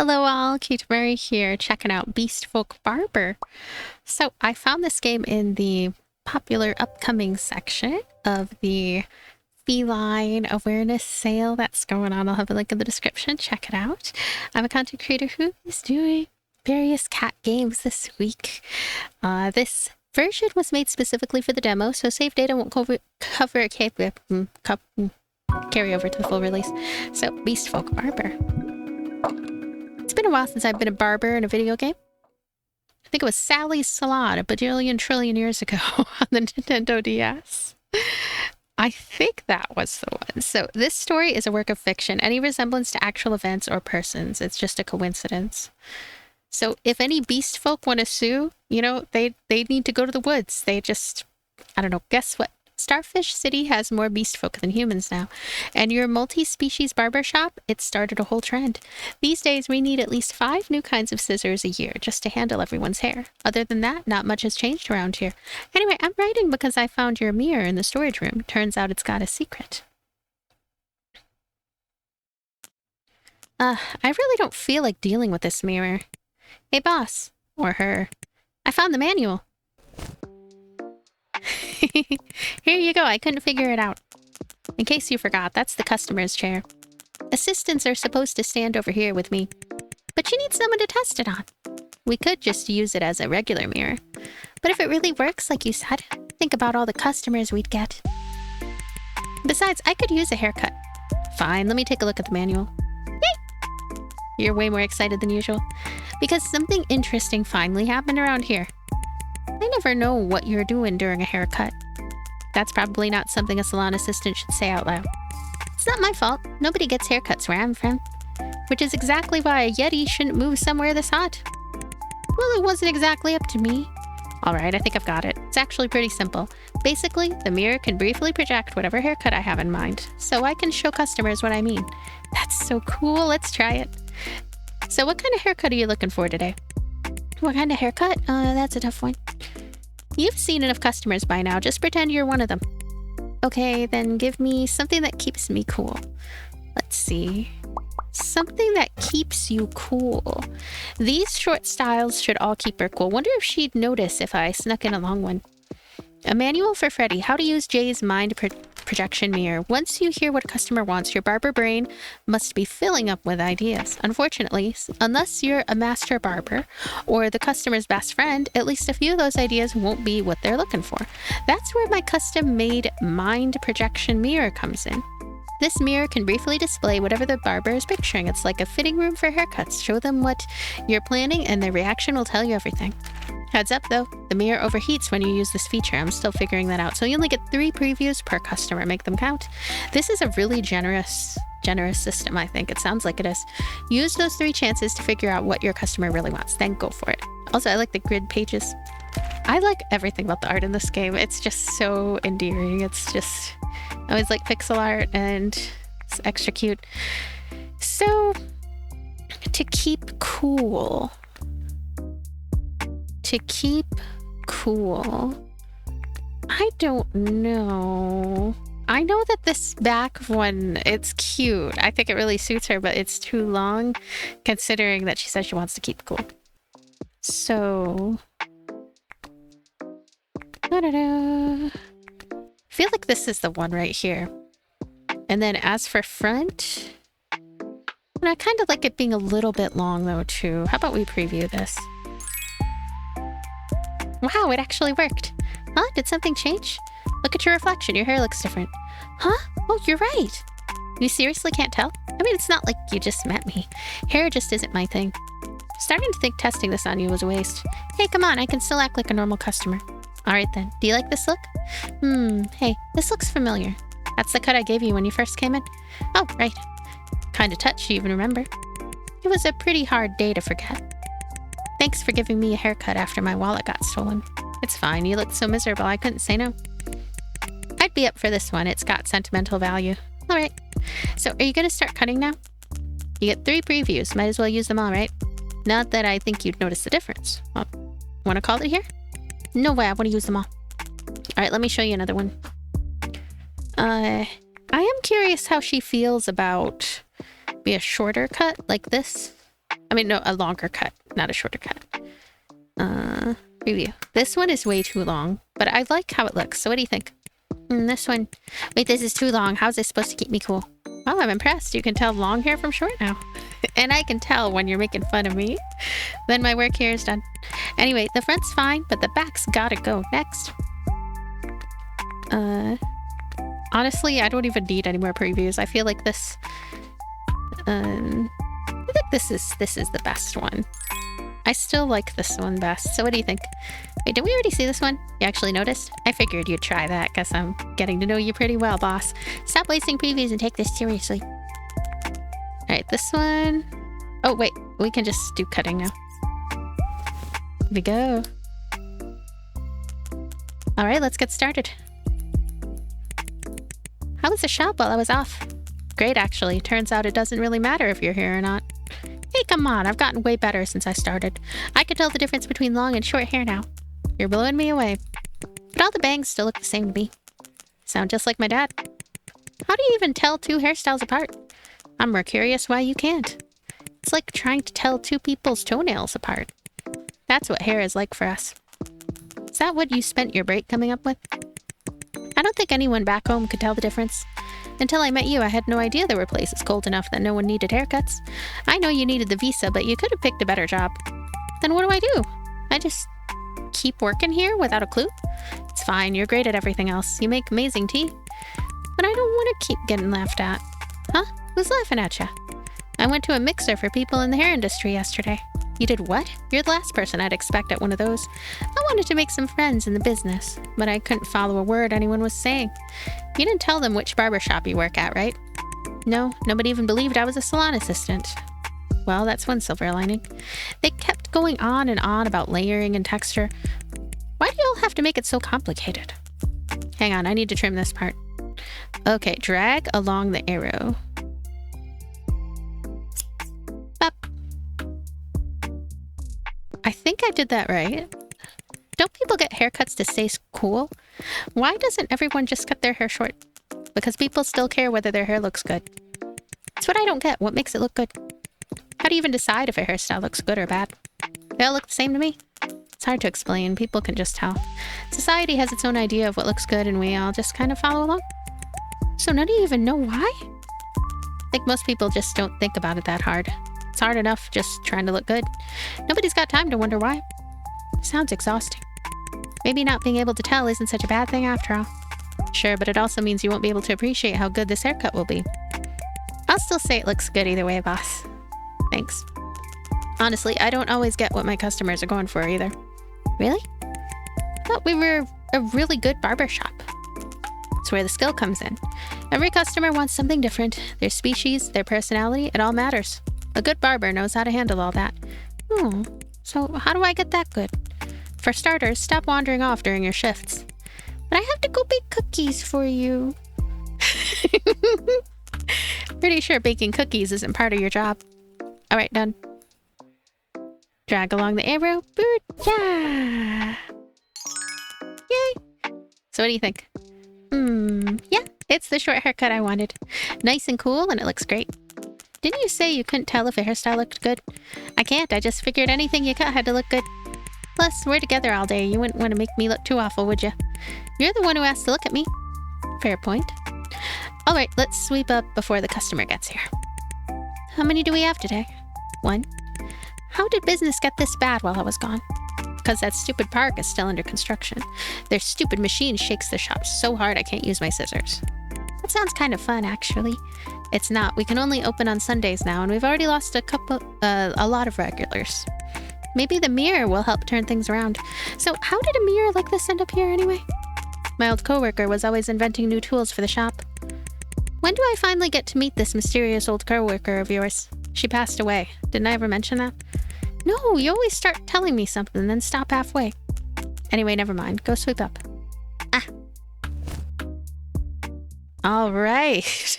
Hello all, Kate Murray here, checking out Beastfolk Barber. So I found this game in the popular upcoming section of the feline awareness sale that's going on. I'll have a link in the description. Check it out. I'm a content creator who is doing various cat games this week. This version was made specifically for the demo, so save data won't carry over to the full release. So Beastfolk Barber. It's been a while since I've been a barber in a video game. I think it was Sally's Salon a bajillion trillion years ago on the Nintendo DS. I think that was the one. So this story is a work of fiction. Any resemblance to actual events or persons, it's just a coincidence. So if any beast folk want to sue, you know, they need to go to the woods. They just, I don't know, guess what? Starfish City has more beast folk than humans now. And your multi-species barber shop, it started a whole trend. These days, we need at least 5 new kinds of scissors a year just to handle everyone's hair. Other than that, not much has changed around here. Anyway, I'm writing because I found your mirror in the storage room. Turns out it's got a secret. I really don't feel like dealing with this mirror. Hey, boss. Or her. I found the manual. Here you go, I couldn't figure it out. In case you forgot, that's the customer's chair. Assistants are supposed to stand over here with me, but you need someone to test it on. We could just use it as a regular mirror, but if it really works like you said, think about all the customers we'd get. Besides, I could use a haircut. Fine, let me take a look at the manual. Yay! You're way more excited than usual, because something interesting finally happened around here. I never know what you're doing during a haircut. That's probably not something a salon assistant should say out loud. It's not my fault. Nobody gets haircuts where I'm from. Which is exactly why a Yeti shouldn't move somewhere this hot. Well, it wasn't exactly up to me. Alright, I think I've got it. It's actually pretty simple. Basically, the mirror can briefly project whatever haircut I have in mind, so I can show customers what I mean. That's so cool. Let's try it. So what kind of haircut are you looking for today? What kind of haircut? That's a tough one. You've seen enough customers by now. Just pretend you're one of them. Okay, then give me something that keeps me cool. Let's see. Something that keeps you cool. These short styles should all keep her cool. Wonder if she'd notice if I snuck in a long one. A manual for Freddie. How to use Jay's mind projection mirror. Once you hear what a customer wants, your barber brain must be filling up with ideas. Unfortunately, unless you're a master barber or the customer's best friend, at least a few of those ideas won't be what they're looking for. That's where my custom-made mind projection mirror comes in. This mirror can briefly display whatever the barber is picturing. It's like a fitting room for haircuts. Show them what you're planning and their reaction will tell you everything. Heads up though, the mirror overheats when you use this feature. I'm still figuring that out. So you only get 3 previews per customer. Make them count. This is a really generous system, I think. It sounds like it is. Use those 3 chances to figure out what your customer really wants. Then go for it. Also, I like the grid pages. I like everything about the art in this game. It's just so endearing. It's just... I always like pixel art and it's extra cute. So, to keep cool... I don't know. I know that this back one, it's cute. I think it really suits her, but it's too long considering that she says she wants to keep cool. So... I feel like this is the one right here. And then as for front... I kind of like it being a little bit long though too. How about we preview this? Wow, it actually worked. Huh? Did something change? Look at your reflection. Your hair looks different. Huh? Oh, you're right. You seriously can't tell? I mean, it's not like you just met me. Hair just isn't my thing. Starting to think testing this on you was a waste. Hey, come on. I can still act like a normal customer. Alright then. Do you like this look? Hey, this looks familiar. That's the cut I gave you when you first came in? Oh, right. Kinda touched you even remember. It was a pretty hard day to forget. Thanks for giving me a haircut after my wallet got stolen. It's fine, you looked so miserable I couldn't say no. I'd be up for this one, it's got sentimental value. Alright, so are you gonna start cutting now? You get 3 previews, might as well use them all, right? Not that I think you'd notice the difference. Well, wanna call it here? No way, I wanna use them all. Alright, let me show you another one. I am curious how she feels about a shorter cut like this. I mean, no, a longer cut, not a shorter cut. Review. This one is way too long, but I like how it looks. So what do you think? This one. Wait, this is too long. How's this supposed to keep me cool? Oh, I'm impressed. You can tell long hair from short now. And I can tell when you're making fun of me. Then my work here is done. Anyway, the front's fine, but the back's gotta go. Next. Honestly, I don't even need any more previews. I feel like this... I think this is the best one. I still like this one best. So what do you think? Wait, did we already see this one? You actually noticed? I figured you'd try that. Guess I'm getting to know you pretty well, boss. Stop wasting previews and take this seriously. Alright, this one... Oh, wait. We can just do cutting now. Here we go. Alright, let's get started. How was the shop while I was off? Great, actually. Turns out it doesn't really matter if you're here or not. Hey, come on. I've gotten way better since I started. I can tell the difference between long and short hair now. You're blowing me away. But all the bangs still look the same to me. Sound just like my dad. How do you even tell two hairstyles apart? I'm more curious why you can't. It's like trying to tell two people's toenails apart. That's what hair is like for us. Is that what you spent your break coming up with? I don't think anyone back home could tell the difference. Until I met you, I had no idea there were places cold enough that no one needed haircuts. I know you needed the visa, but you could have picked a better job. Then what do? I just keep working here without a clue? It's fine, you're great at everything else. You make amazing tea. But I don't want to keep getting laughed at. Huh? Who's laughing at ya? I went to a mixer for people in the hair industry yesterday. You did what? You're the last person I'd expect at one of those. I wanted to make some friends in the business, but I couldn't follow a word anyone was saying. You didn't tell them which barbershop you work at, right? No, nobody even believed I was a salon assistant. Well, that's one silver lining. They kept going on and on about layering and texture. Why do you all have to make it so complicated? Hang on, I need to trim this part. Okay, drag along the arrow. Up. I think I did that right. Don't people get haircuts to stay cool? Why doesn't everyone just cut their hair short? Because people still care whether their hair looks good. That's what I don't get. What makes it look good? How do you even decide if a hairstyle looks good or bad? They all look the same to me. It's hard to explain. People can just tell. Society has its own idea of what looks good, and we all just kind of follow along. So none of you even know why? I think most people just don't think about it that hard. It's hard enough just trying to look good. Nobody's got time to wonder why. Sounds exhausting. Maybe not being able to tell isn't such a bad thing after all. Sure, but it also means you won't be able to appreciate how good this haircut will be. I'll still say it looks good either way, boss. Thanks. Honestly, I don't always get what my customers are going for either. Really? I thought we were a really good barber shop. It's where the skill comes in. Every customer wants something different. Their species, their personality, it all matters. A good barber knows how to handle all that. So how do I get that good? For starters, stop wandering off during your shifts. But I have to go bake cookies for you. Pretty sure baking cookies isn't part of your job. Alright, done. Drag along the arrow. Booyah! Yay! So what do you think? Yeah, it's the short haircut I wanted. Nice and cool, and it looks great. Didn't you say you couldn't tell if a hairstyle looked good? I can't, I just figured anything you cut had to look good. Plus, we're together all day. You wouldn't want to make me look too awful, would you? You're the one who asked to look at me. Fair point. Alright, let's sweep up before the customer gets here. How many do we have today? 1. How did business get this bad while I was gone? Because that stupid park is still under construction. Their stupid machine shakes the shop so hard I can't use my scissors. That sounds kind of fun, actually. It's not. We can only open on Sundays now, and we've already lost a lot of regulars. Maybe the mirror will help turn things around. So how did a mirror like this end up here anyway? My old coworker was always inventing new tools for the shop. When do I finally get to meet this mysterious old coworker of yours? She passed away. Didn't I ever mention that? No, you always start telling me something and then stop halfway. Anyway, never mind. Go sweep up. Ah. All right.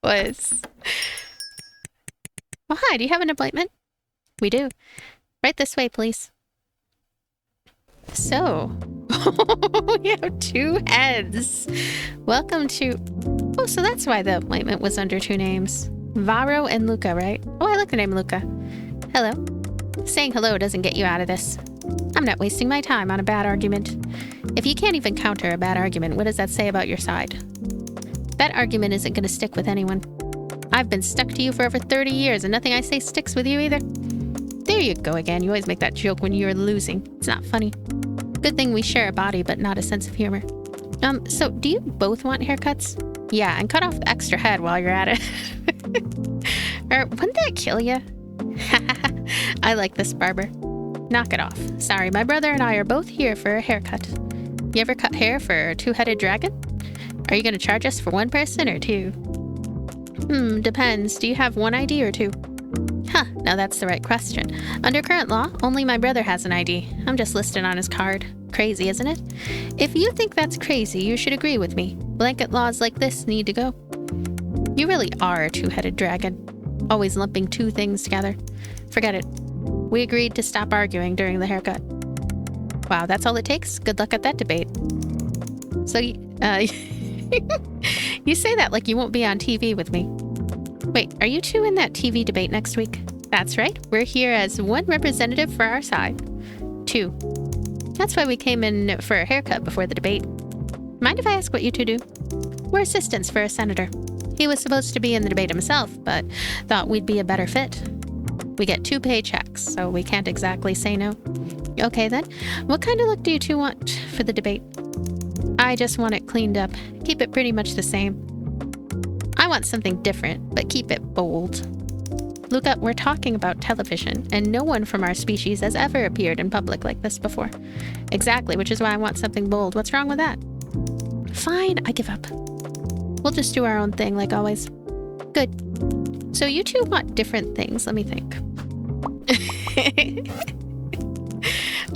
Was. Oh, hi. Do you have an appointment? We do. Right this way, please. So, we have 2 heads. Welcome to... Oh, so that's why the appointment was under 2 names. Varo and Luca, right? Oh, I like the name Luca. Hello. Saying hello doesn't get you out of this. I'm not wasting my time on a bad argument. If you can't even counter a bad argument, what does that say about your side? That argument isn't going to stick with anyone. I've been stuck to you for over 30 years and nothing I say sticks with you either. There you go again. You always make that joke when you're losing. It's not funny. Good thing we share a body, but not a sense of humor. So do you both want haircuts? Yeah, and cut off the extra head while you're at it. Or wouldn't that kill you? I like this barber. Knock it off. Sorry, my brother and I are both here for a haircut. You ever cut hair for a two-headed dragon? Are you going to charge us for one person or two? Depends. Do you have one ID or two? Huh, now that's the right question. Under current law, only my brother has an ID. I'm just listed on his card. Crazy, isn't it? If you think that's crazy, you should agree with me. Blanket laws like this need to go. You really are a two-headed dragon. Always lumping two things together. Forget it. We agreed to stop arguing during the haircut. Wow, that's all it takes? Good luck at that debate. So, you say that like you won't be on TV with me. Wait, are you two in that TV debate next week? That's right. We're here as one representative for our side. Two. That's why we came in for a haircut before the debate. Mind if I ask what you two do? We're assistants for a senator. He was supposed to be in the debate himself, but thought we'd be a better fit. We get 2 paychecks, so we can't exactly say no. Okay then, what kind of look do you two want for the debate? I just want it cleaned up. Keep it pretty much the same. I want something different, but keep it bold. Look up, we're talking about television, and no one from our species has ever appeared in public like this before. Exactly, which is why I want something bold. What's wrong with that? Fine, I give up. We'll just do our own thing, like always. Good. So you two want different things. Let me think.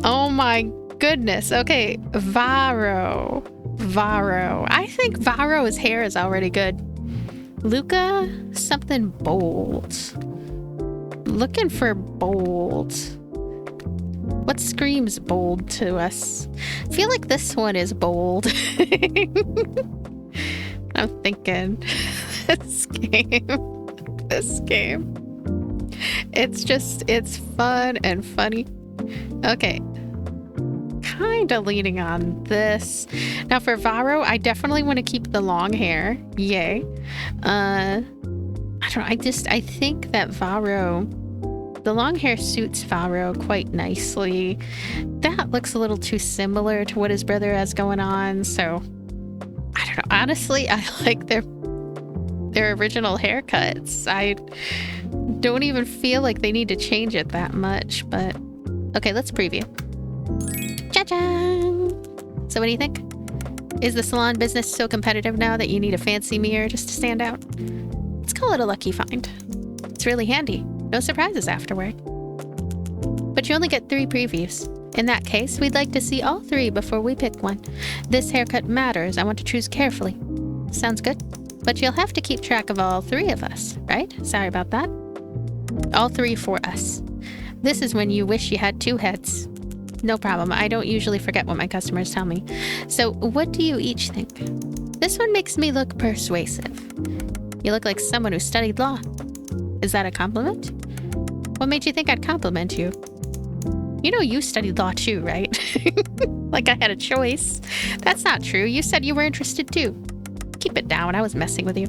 Oh my goodness. Okay, Varo. I think Varo's hair is already good. Luca, something bold. Looking for bold. What screams bold to us? I feel like this one is bold. I'm thinking this game. It's fun and funny. Okay. Kind of leaning on this. Now for Varo, I definitely want to keep the long hair. Yay. I don't know. I think that Varo, the long hair suits Varo quite nicely. That looks a little too similar to what his brother has going on. So I don't know. Honestly, I like their original haircuts. I don't even feel like they need to change it that much, but okay, let's preview. Cha-chan! So what do you think? Is the salon business so competitive now that you need a fancy mirror just to stand out? Let's call it a lucky find. It's really handy. No surprises afterward. But you only get 3 previews. In that case, we'd like to see all 3 before we pick one. This haircut matters. I want to choose carefully. Sounds good. But you'll have to keep track of all 3 of us, right? Sorry about that. All 3 for us. This is when you wish you had 2 heads. No problem. I don't usually forget what my customers tell me. So, what do you each think? This one makes me look persuasive. You look like someone who studied law. Is that a compliment? What made you think I'd compliment you? You know you studied law too, right? Like I had a choice. That's not true. You said you were interested too. Keep it down. I was messing with you.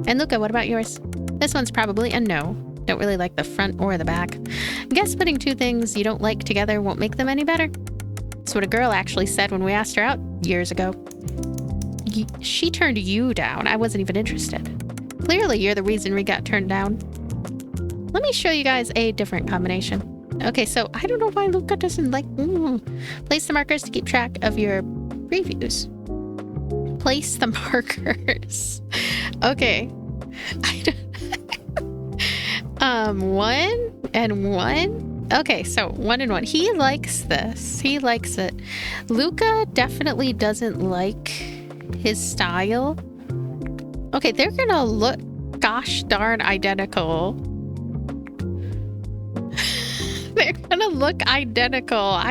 And Luca, what about yours? This one's probably a no. Don't really like the front or the back. Guess putting 2 things you don't like together won't make them any better. That's what a girl actually said when we asked her out years ago. She turned you down. I wasn't even interested. Clearly, you're the reason we got turned down. Let me show you guys a different combination. Okay, so I don't know why Luca doesn't like... Place the markers to keep track of your previews. Place the markers. Okay. 1 and 1. Okay, so 1 and 1. He likes this. He likes it. Luca definitely doesn't like his style. Okay, they're gonna look gosh darn identical. They're gonna look identical.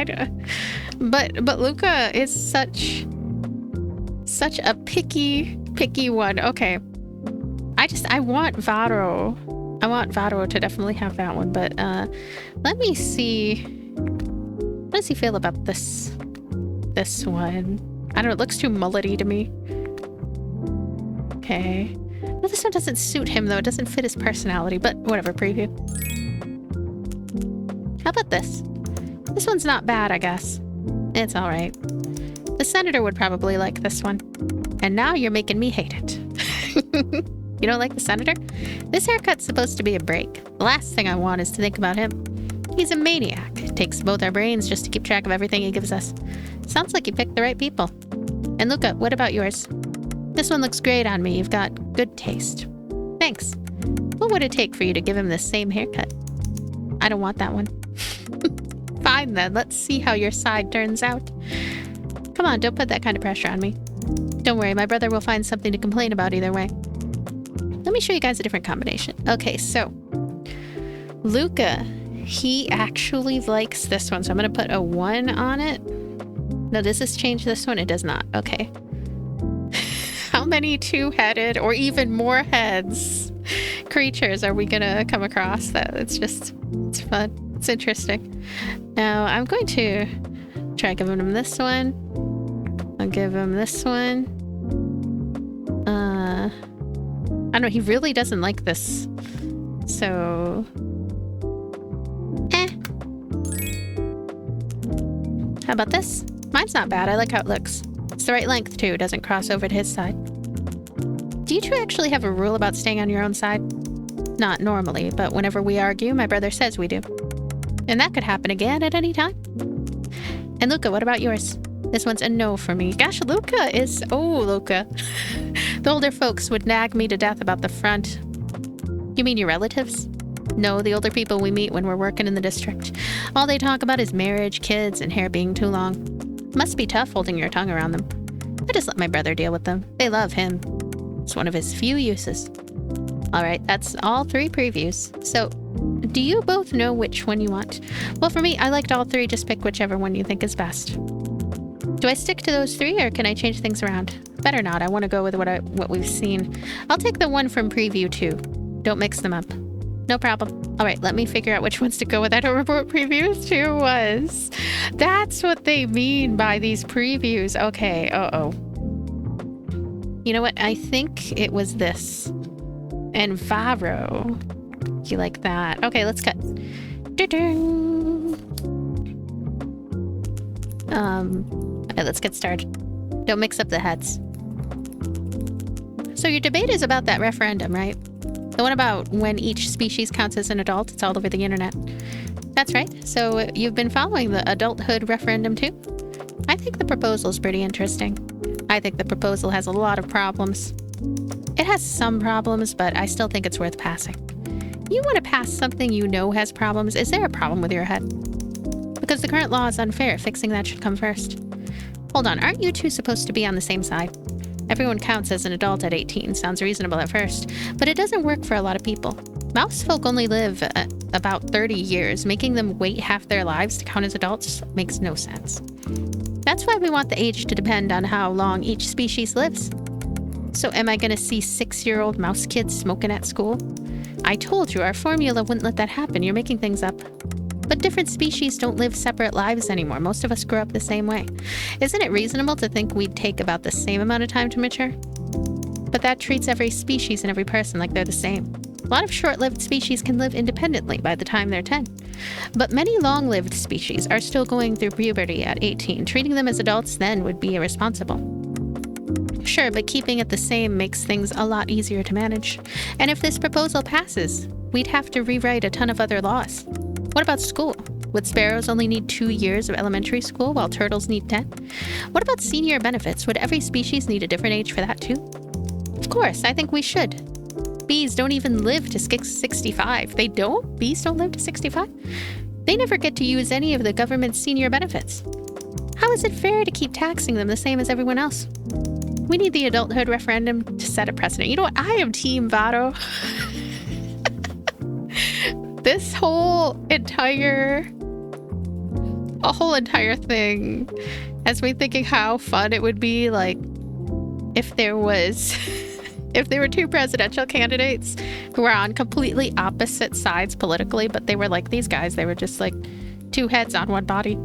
But Luca is such a picky one. Okay. I want Varo. I want Varo to definitely have that one, but let me see. How does he feel about this one? I don't know, it looks too mullety to me. Okay. Well, this one doesn't suit him though. It doesn't fit his personality, but whatever, preview. How about this? This one's not bad, I guess. It's all right. The senator would probably like this one. And now you're making me hate it. You don't like the senator? This haircut's supposed to be a break. The last thing I want is to think about him. He's a maniac. Takes both our brains just to keep track of everything he gives us. Sounds like you picked the right people. And Luca, what about yours? This one looks great on me. You've got good taste. Thanks. What would it take for you to give him the same haircut? I don't want that one. Fine then, let's see how your side turns out. Come on, don't put that kind of pressure on me. Don't worry, my brother will find something to complain about either way. Let me show you guys a different combination. Okay, so Luca, he actually likes this one, so I'm gonna put a 1 on it. No, does this change this one? It does not. Okay. How many two-headed or even more heads creatures are we gonna come across? It's fun. It's interesting. Now I'm going to try giving him this one. I'll give him this one. I don't know, he really doesn't like this. So how about this? Mine's not bad. I like how it looks. It's the right length too. It doesn't cross over to his side. Do you two actually have a rule about staying on your own side? Not normally, but whenever we argue, my brother says we do. And that could happen again at any time. And Luca, what about yours? This one's a no for me. Gosh, Luca is... Oh, Luca. The older folks would nag me to death about the front. You mean your relatives? No, the older people we meet when we're working in the district. All they talk about is marriage, kids, and hair being too long. Must be tough holding your tongue around them. I just let my brother deal with them. They love him. It's one of his few uses. Alright, that's all 3 previews. So, do you both know which one you want? Well, for me, I liked all 3. Just pick whichever one you think is best. Do I stick to those 3 or can I change things around? Better not. I want to go with what we've seen. I'll take the one from preview 2. Don't mix them up. No problem. Alright, let me figure out which ones to go with. I don't remember what previews 2 was. That's what they mean by these previews. Okay, uh-oh. You know what? I think it was this. And Varo. You like that. Okay, let's cut. Okay, let's get started. Don't mix up the heads. So your debate is about that referendum, right? The one about when each species counts as an adult. It's all over the internet. That's right. So you've been following the adulthood referendum too? I think the proposal's pretty interesting. I think the proposal has a lot of problems. It has some problems, but I still think it's worth passing. You want to pass something you know has problems? Is there a problem with your head? Because the current law is unfair. Fixing that should come first. Hold on, aren't you two supposed to be on the same side? Everyone counts as an adult at 18. Sounds reasonable at first, but it doesn't work for a lot of people. Mouse folk only live about 30 years. Making them wait half their lives to count as adults makes no sense. That's why we want the age to depend on how long each species lives. So am I gonna see 6-year-old mouse kids smoking at school? I told you, our formula wouldn't let that happen. You're making things up. But different species don't live separate lives anymore. Most of us grew up the same way. Isn't it reasonable to think we'd take about the same amount of time to mature? But that treats every species and every person like they're the same. A lot of short-lived species can live independently by the time they're 10. But many long-lived species are still going through puberty at 18. Treating them as adults then would be irresponsible. Sure, but keeping it the same makes things a lot easier to manage. And if this proposal passes, we'd have to rewrite a ton of other laws. What about school? Would sparrows only need 2 years of elementary school while turtles need 10? What about senior benefits? Would every species need a different age for that too? Of course, I think we should. Bees don't even live to 65. They don't? Bees don't live to 65? They never get to use any of the government's senior benefits. How is it fair to keep taxing them the same as everyone else? We need the adulthood referendum to set a precedent. You know what? I am Team Vado. This whole entire thing has me thinking how fun it would be, like, if there was If they were two presidential candidates who were on completely opposite sides politically, but they were like these guys, they were just like two heads on one body.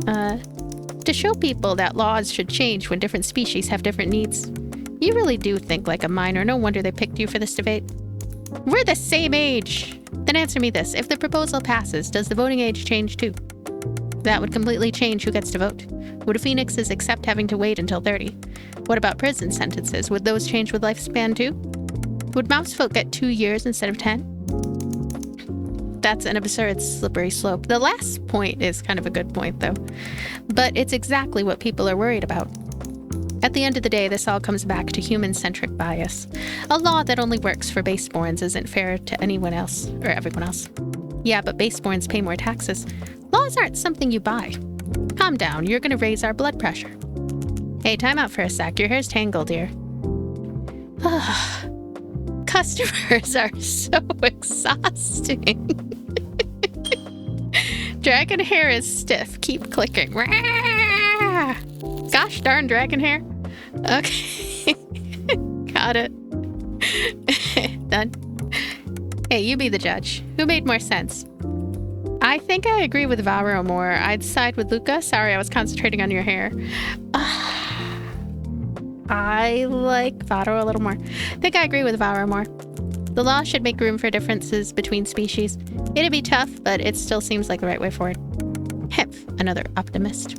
To show people that laws should change when different species have different needs. You really do think like a minor. No wonder they picked you for this debate. We're the same age. Then answer me this. If the proposal passes, does the voting age change too? That would completely change who gets to vote. Would phoenixes accept having to wait until 30? What about prison sentences? Would those change with lifespan too? Would mousefolk get 2 years instead of 10? That's an absurd slippery slope. The last point is kind of a good point, though. But it's exactly what people are worried about. At the end of the day, this all comes back to human-centric bias. A law that only works for baseborns isn't fair to anyone else, or everyone else. Yeah, but baseborns pay more taxes. Laws aren't something you buy. Calm down, you're gonna raise our blood pressure. Hey, time out for a sec. Your hair's tangled here. Customers are so exhausting. Dragon hair is stiff. Keep clicking. Gosh darn dragon hair. Okay. Got it. Done. Hey, you be the judge. Who made more sense? I think I agree with Varo more. I'd side with Luca. Sorry, I was concentrating on your hair. I like Varo a little more. I think I agree with Varo more. The law should make room for differences between species. It'd be tough, but it still seems like the right way forward. Hep, another optimist.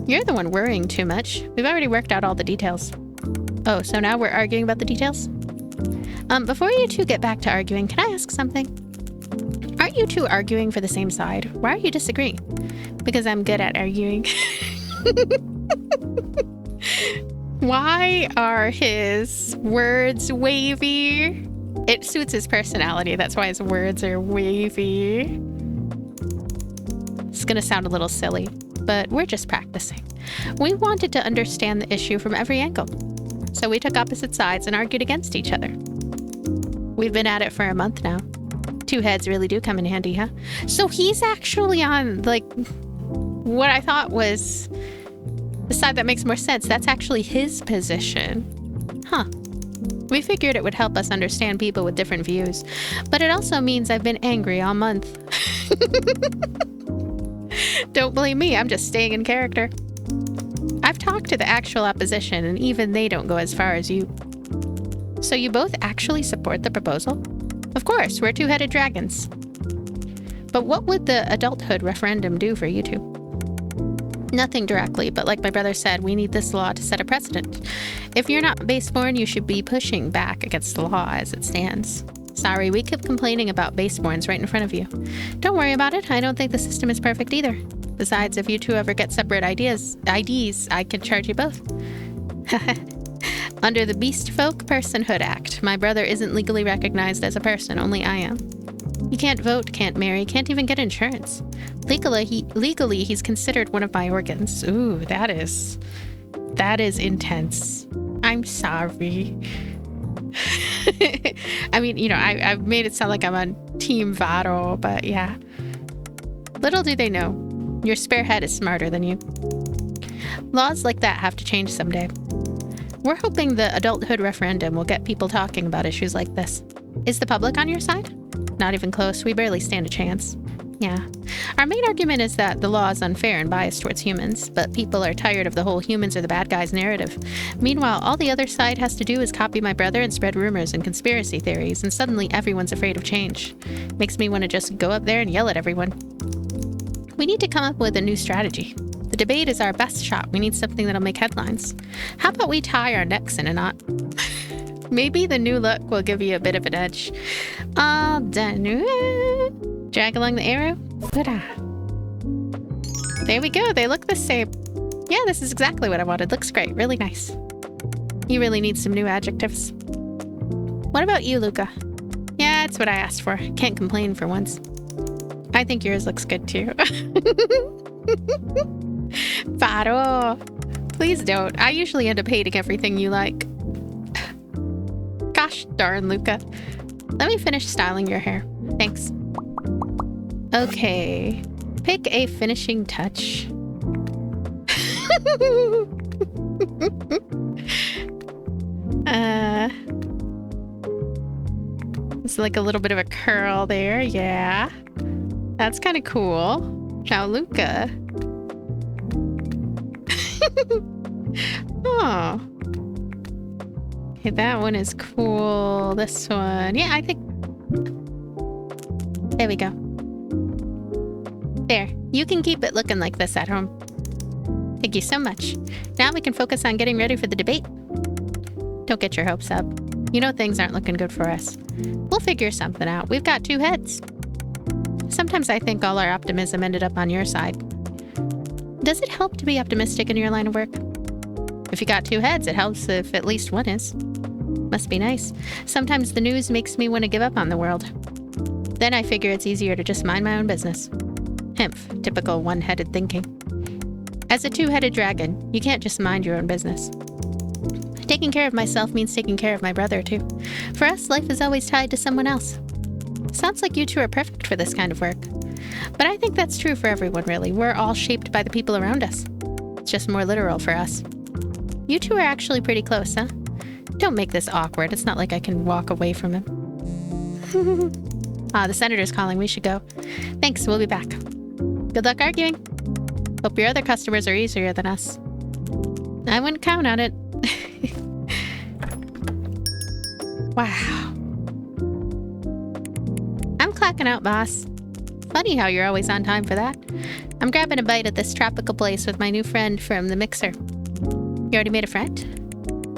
You're the one worrying too much. We've already worked out all the details. Oh, so now we're arguing about the details? Before you two get back to arguing, can I ask something? Aren't you two arguing for the same side? Why are you disagreeing? Because I'm good at arguing. Why are his words wavy? It suits his personality. That's why his words are wavy. It's gonna sound a little silly, but we're just practicing. We wanted to understand the issue from every angle. So we took opposite sides and argued against each other. We've been at it for a month now. Two heads really do come in handy, huh? So he's actually on, like, what I thought was the side that makes more sense. That's actually his position. Huh. We figured it would help us understand people with different views. But it also means I've been angry all month. Don't blame me, I'm just staying in character. I've talked to the actual opposition, and even they don't go as far as you. So you both actually support the proposal? Of course, we're two-headed dragons. But what would the adulthood referendum do for you two? Nothing directly, but like my brother said, we need this law to set a precedent. If you're not baseborn, you should be pushing back against the law as it stands. Sorry, we keep complaining about baseborns right in front of you. Don't worry about it, I don't think the system is perfect either. Besides, if you two ever get separate IDs, I can charge you both. Under the Beastfolk Personhood Act, my brother isn't legally recognized as a person, only I am. He can't vote, can't marry, can't even get insurance. Legally, he's considered one of my organs. Ooh, that is intense. I'm sorry. I mean, you know, I've made it sound like I'm on Team Varo, but yeah. Little do they know, your spare head is smarter than you. Laws like that have to change someday. We're hoping the adulthood referendum will get people talking about issues like this. Is the public on your side? Not even close. We barely stand a chance. Yeah. Our main argument is that the law is unfair and biased towards humans, but people are tired of the whole humans are the bad guys narrative. Meanwhile, all the other side has to do is copy my brother and spread rumors and conspiracy theories, and suddenly everyone's afraid of change. Makes me want to just go up there and yell at everyone. We need to come up with a new strategy. The debate is our best shot. We need something that'll make headlines. How about we tie our necks in a knot? Maybe the new look will give you a bit of an edge. All done. Drag along the arrow. There we go. They look the same. Yeah, this is exactly what I wanted. Looks great. Really nice. You really need some new adjectives. What about you, Luca? Yeah, it's what I asked for. Can't complain for once. I think yours looks good too. Varo, please don't. I usually end up hating everything you like. Gosh darn, Luca. Let me finish styling your hair. Thanks. Okay. Pick a finishing touch. It's like a little bit of a curl there. Yeah. That's kind of cool. Ciao, Luca. Oh. Okay, that one is cool. This one. Yeah, I think... There we go. There. You can keep it looking like this at home. Thank you so much. Now we can focus on getting ready for the debate. Don't get your hopes up. You know things aren't looking good for us. We'll figure something out. We've got two heads. Sometimes I think all our optimism ended up on your side. Does it help to be optimistic in your line of work? If you got two heads, it helps if at least one is. Must be nice. Sometimes the news makes me want to give up on the world. Then I figure it's easier to just mind my own business. Hemph, typical one-headed thinking. As a two-headed dragon, you can't just mind your own business. Taking care of myself means taking care of my brother, too. For us, life is always tied to someone else. Sounds like you two are perfect for this kind of work. But I think that's true for everyone, really. We're all shaped by the people around us. It's just more literal for us. You two are actually pretty close, huh? Don't make this awkward. It's not like I can walk away from him. The senator's calling. We should go. Thanks, we'll be back. Good luck arguing. Hope your other customers are easier than us. I wouldn't count on it. Wow. I'm clocking out, boss. Funny how you're always on time for that. I'm grabbing a bite at this tropical place with my new friend from the mixer. You already made a friend?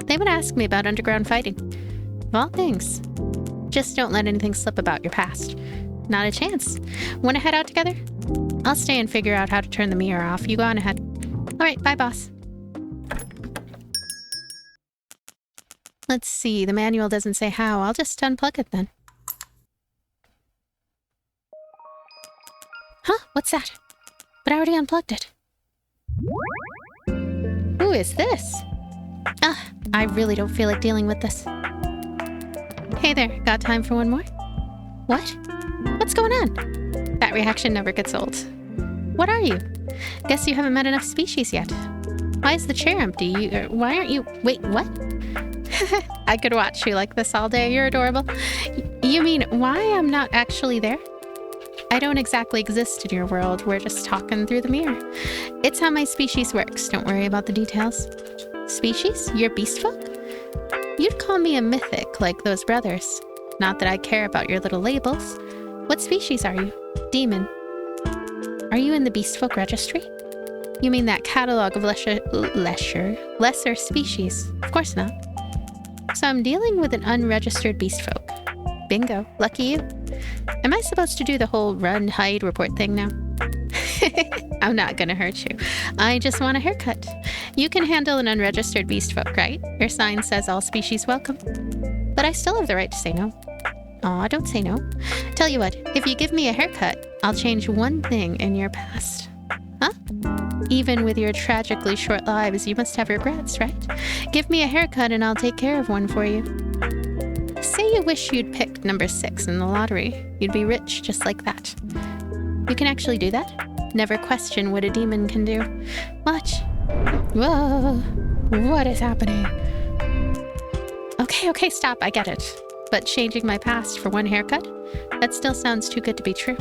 They would ask me about underground fighting. Of all things. Just don't let anything slip about your past. Not a chance. Want to head out together? I'll stay and figure out how to turn the mirror off. You go on ahead. All right, bye, boss. Let's see. The manual doesn't say how. I'll just unplug it then. Huh? What's that? But I already unplugged it. Who is this? I really don't feel like dealing with this. Hey there, got time for one more? What? What's going on? That reaction never gets old. What are you? Guess you haven't met enough species yet. Why is the chair empty? Why aren't you... Wait, what? I could watch you like this all day. You're adorable. You mean why I'm not actually there? I don't exactly exist in your world. We're just talking through the mirror. It's how my species works. Don't worry about the details. Species? You're Beastfolk? You'd call me a mythic, like those brothers. Not that I care about your little labels. What species are you? Demon. Are you in the Beastfolk registry? You mean that catalog of lesser species? Of course not. So I'm dealing with an unregistered Beastfolk. Bingo. Lucky you. Am I supposed to do the whole run, hide, report thing now? I'm not gonna hurt you. I just want a haircut. You can handle an unregistered Beastfolk, right? Your sign says all species welcome. But I still have the right to say no. Aw, don't say no. Tell you what, if you give me a haircut, I'll change one thing in your past. Huh? Even with your tragically short lives, you must have regrets, right? Give me a haircut and I'll take care of one for you. Say you wish you'd picked number 6 in the lottery. You'd be rich just like that. You can actually do that? Never question what a demon can do. Watch. Whoa. What is happening? Okay, stop. I get it. But changing my past for one haircut? That still sounds too good to be true.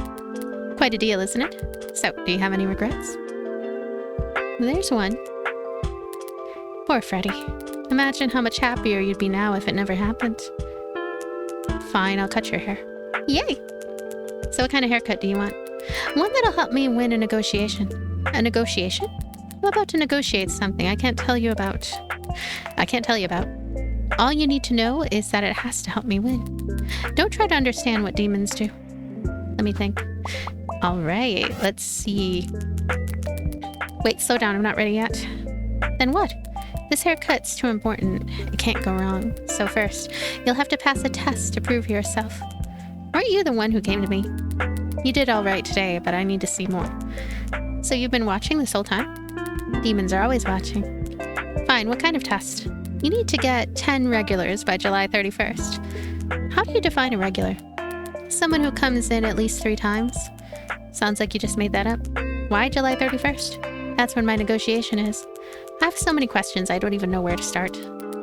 Quite a deal, isn't it? So, do you have any regrets? There's one. Poor Freddie. Imagine how much happier you'd be now if it never happened. Fine, I'll cut your hair. Yay! So what kind of haircut do you want? One that'll help me win a negotiation. A negotiation? I'm about to negotiate something I can't tell you about. All you need to know is that it has to help me win. Don't try to understand what demons do. Let me think. All right, let's see. Wait, slow down. I'm not ready yet. Then what? This haircut's too important. It can't go wrong. So first, you'll have to pass a test to prove yourself. Weren't you the one who came to me? You did all right today, but I need to see more. So you've been watching this whole time? Demons are always watching. Fine, what kind of test? You need to get 10 regulars by July 31st. How do you define a regular? Someone who comes in at least 3 times. Sounds like you just made that up. Why July 31st? That's when my negotiation is. I have so many questions I don't even know where to start.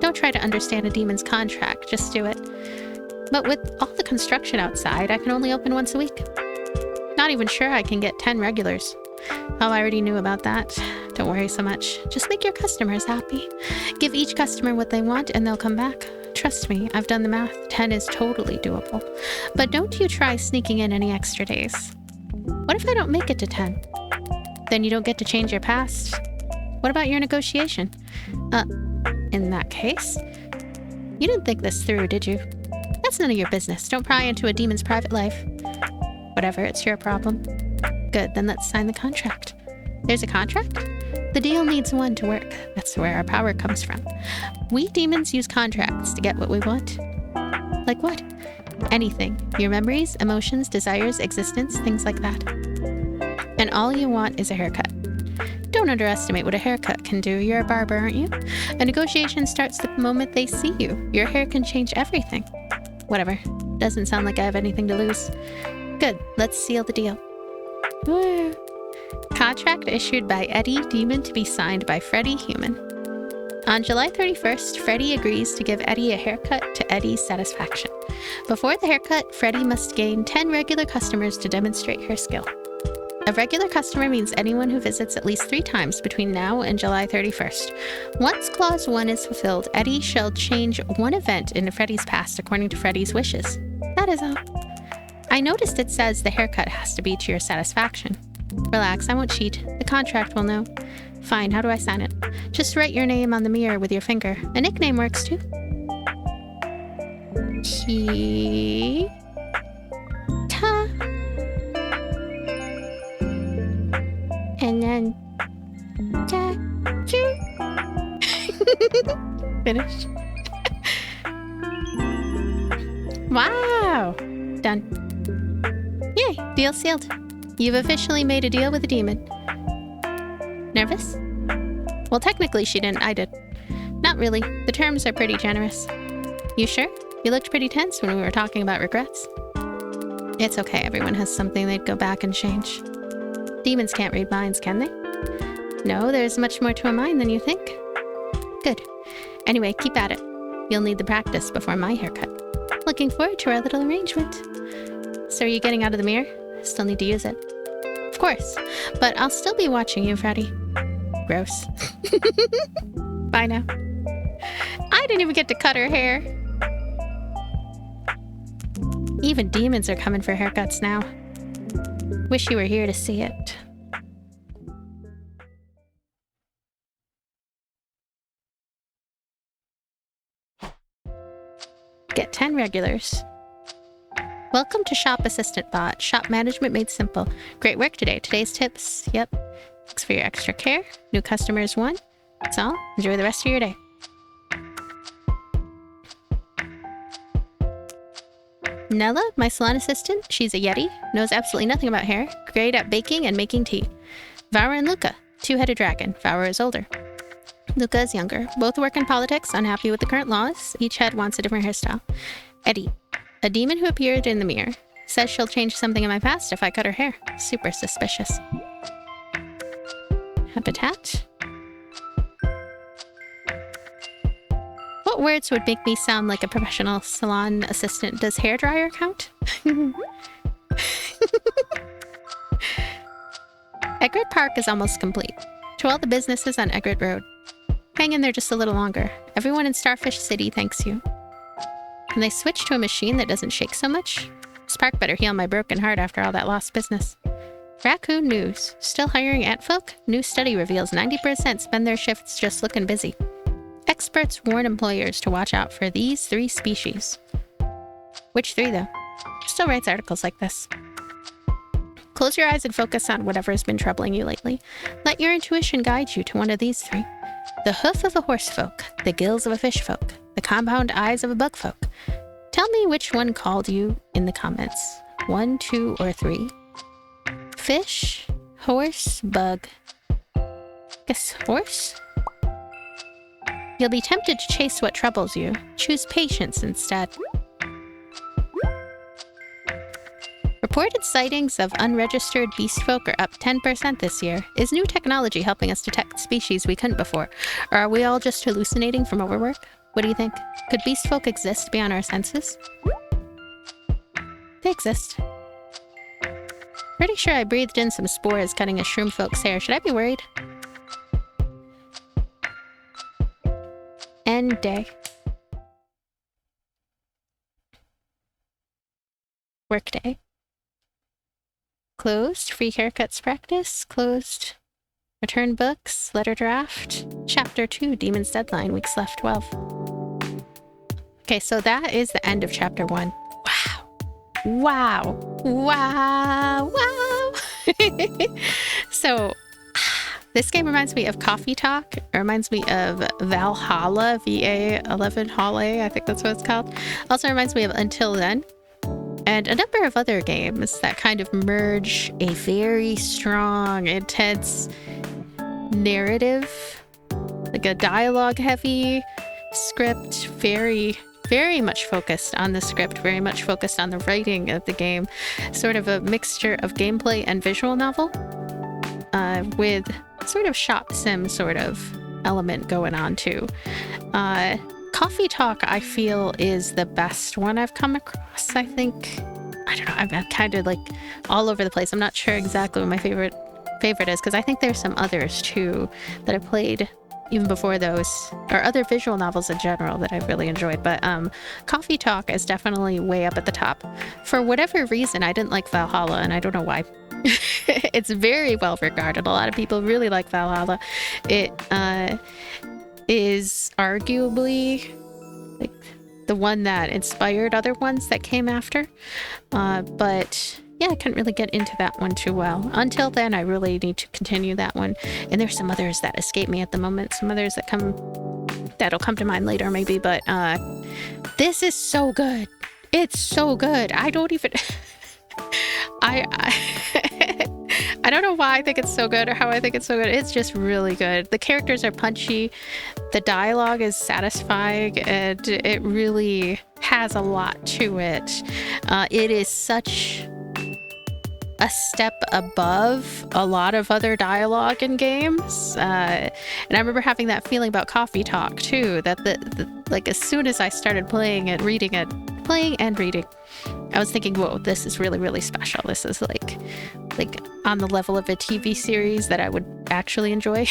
Don't try to understand a demon's contract, just do it. But with all the construction outside, I can only open once a week. Not even sure I can get 10 regulars. Oh, I already knew about that. Don't worry so much. Just make your customers happy. Give each customer what they want and they'll come back. Trust me, I've done the math. 10 is totally doable. But don't you try sneaking in any extra days. What if I don't make it to 10? Then you don't get to change your past. What about your negotiation? In that case, you didn't think this through, did you? That's none of your business. Don't pry into a demon's private life. Whatever, it's your problem. Good, then let's sign the contract. There's a contract? The deal needs one to work. That's where our power comes from. We demons use contracts to get what we want. Like what? Anything. Your memories, emotions, desires, existence, things like that. And all you want is a haircut. Don't underestimate what a haircut can do. You're a barber, aren't you? A negotiation starts the moment they see you. Your hair can change everything. Whatever. Doesn't sound like I have anything to lose. Good. Let's seal the deal. Woo. Contract issued by Eddie, Demon, to be signed by Freddie, Human. On July 31st, Freddie agrees to give Eddie a haircut to Eddie's satisfaction. Before the haircut, Freddie must gain 10 regular customers to demonstrate her skill. A regular customer means anyone who visits at least 3 times between now and July 31st. Once Clause 1 is fulfilled, Eddie shall change one event into Freddie's past according to Freddie's wishes. That is all. I noticed it says the haircut has to be to your satisfaction. Relax, I won't cheat. The contract will know. Fine, how do I sign it? Just write your name on the mirror with your finger. A nickname works too. Ta. And then ta. Finished. Wow. Done. Yay, deal sealed. You've officially made a deal with a demon. Nervous? Well, technically she didn't, I did. Not really. The terms are pretty generous. You sure? You looked pretty tense when we were talking about regrets. It's okay, everyone has something they'd go back and change. Demons can't read minds, can they? No, there's much more to a mind than you think. Good. Anyway, keep at it. You'll need the practice before my haircut. Looking forward to our little arrangement. So are you getting out of the mirror? Still need to use it. Of course, but I'll still be watching you, Freddie. Gross. Bye now. I didn't even get to cut her hair. Even demons are coming for haircuts now. Wish you were here to see it. Get 10 regulars. Welcome to Shop Assistant Bot. Shop management made simple. Great work today. Today's tips. Yep. Thanks for your extra care. New customers 1. That's all. Enjoy the rest of your day. Nella, my salon assistant. She's a yeti. Knows absolutely nothing about hair. Great at baking and making tea. Vaura and Luca. 2-headed dragon. Vaura is older. Luca is younger. Both work in politics, unhappy with the current laws. Each head wants a different hairstyle. Eddie. A demon who appeared in the mirror. Says she'll change something in my past if I cut her hair. Super suspicious. Habitat. What words would make me sound like a professional salon assistant? Does hairdryer count? Egret Park is almost complete. To all the businesses on Egret Road. Hang in there just a little longer. Everyone in Starfish City thanks you. Can they switch to a machine that doesn't shake so much? Spark better heal my broken heart after all that lost business. Raccoon News. Still hiring antfolk? New study reveals 90% spend their shifts just looking busy. Experts warn employers to watch out for these 3 species. Which 3, though? Still writes articles like this. Close your eyes and focus on whatever has been troubling you lately. Let your intuition guide you to one of these 3. The hoof of a horse folk, the gills of a fish folk, the compound eyes of a bug folk. Tell me which one called you in the comments. 1, 2, or 3. Fish, horse, bug. Guess horse? You'll be tempted to chase what troubles you. Choose patience instead. Reported sightings of unregistered beastfolk are up 10% this year. Is new technology helping us detect species we couldn't before? Or are we all just hallucinating from overwork? What do you think? Could Beastfolk exist beyond our senses? They exist. Pretty sure I breathed in some spores cutting a shroom folk's hair. Should I be worried? End day. Workday. Closed. Free haircuts practice. Closed. Return books. Letter draft. Chapter 2. Demon's deadline. Weeks left 12. Okay, so that is the end of chapter 1. Wow. Wow. Wow. Wow. So, this game reminds me of Coffee Talk. It reminds me of Valhalla, VA11 Halle, I think that's what it's called. Also reminds me of Until Then. And a number of other games that kind of merge a very strong, intense narrative, like a dialogue-heavy script, very much focused on the script, very much focused on the writing of the game, sort of a mixture of gameplay and visual novel, with sort of shop sim sort of element going on too. Coffee Talk, I feel, is the best one I've come across. I think, I don't know, I'm kind of like all over the place. I'm not sure exactly what my favorite is, because I think there's some others too that I played even before those, or other visual novels in general that I've really enjoyed. But Coffee Talk is definitely way up at the top. For whatever reason, I didn't like Valhalla, and I don't know why. It's very well regarded. A lot of people really like Valhalla. It is arguably like the one that inspired other ones that came after. But yeah, I couldn't really get into that one too well. Until Then, I really need to continue that one. And there's some others that escape me at the moment. Some others that'll come to mind later maybe. But this is so good. It's so good. I don't even... I don't know why I think it's so good or how I think it's so good. It's just really good. The characters are punchy. The dialogue is satisfying, and it really has a lot to it. It is such a step above a lot of other dialogue in games. And I remember having that feeling about Coffee Talk too, that like as soon as I started playing and reading, I was thinking, whoa, this is really, really special. This is like on the level of a TV series that I would actually enjoy.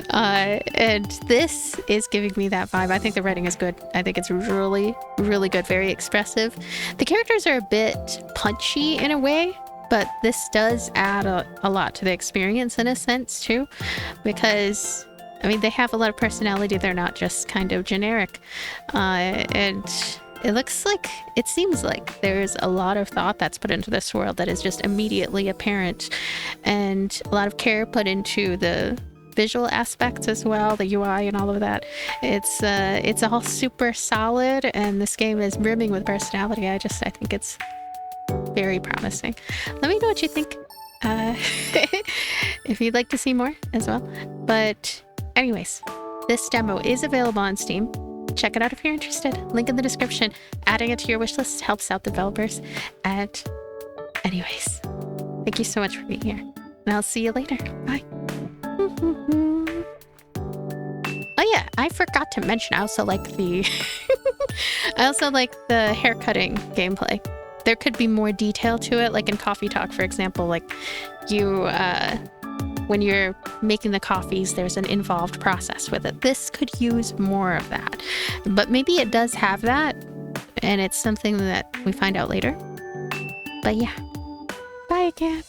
And this is giving me that vibe. I think the writing is good. I think it's really, really good, very expressive. The characters are a bit punchy in a way, but this does add a lot to the experience in a sense too, because I mean, they have a lot of personality. They're not just kind of generic. And it seems like there's a lot of thought that's put into this world that is just immediately apparent, and a lot of care put into the visual aspects as well, the UI and all of that. It's all super solid, and this game is brimming with personality. I think it's very promising. Let me know what you think, if you'd like to see more as well. But anyways, this demo is available on Steam. Check it out if you're interested. Link in the description. Adding it to your wishlist helps out developers. And anyways, thank you so much for being here. And I'll see you later. Bye. Oh yeah, I forgot to mention, I also like the haircutting gameplay. There could be more detail to it, like in Coffee Talk, for example, like when you're making the coffees, there's an involved process with it. This could use more of that, but maybe it does have that, and it's something that we find out later. But yeah, bye again.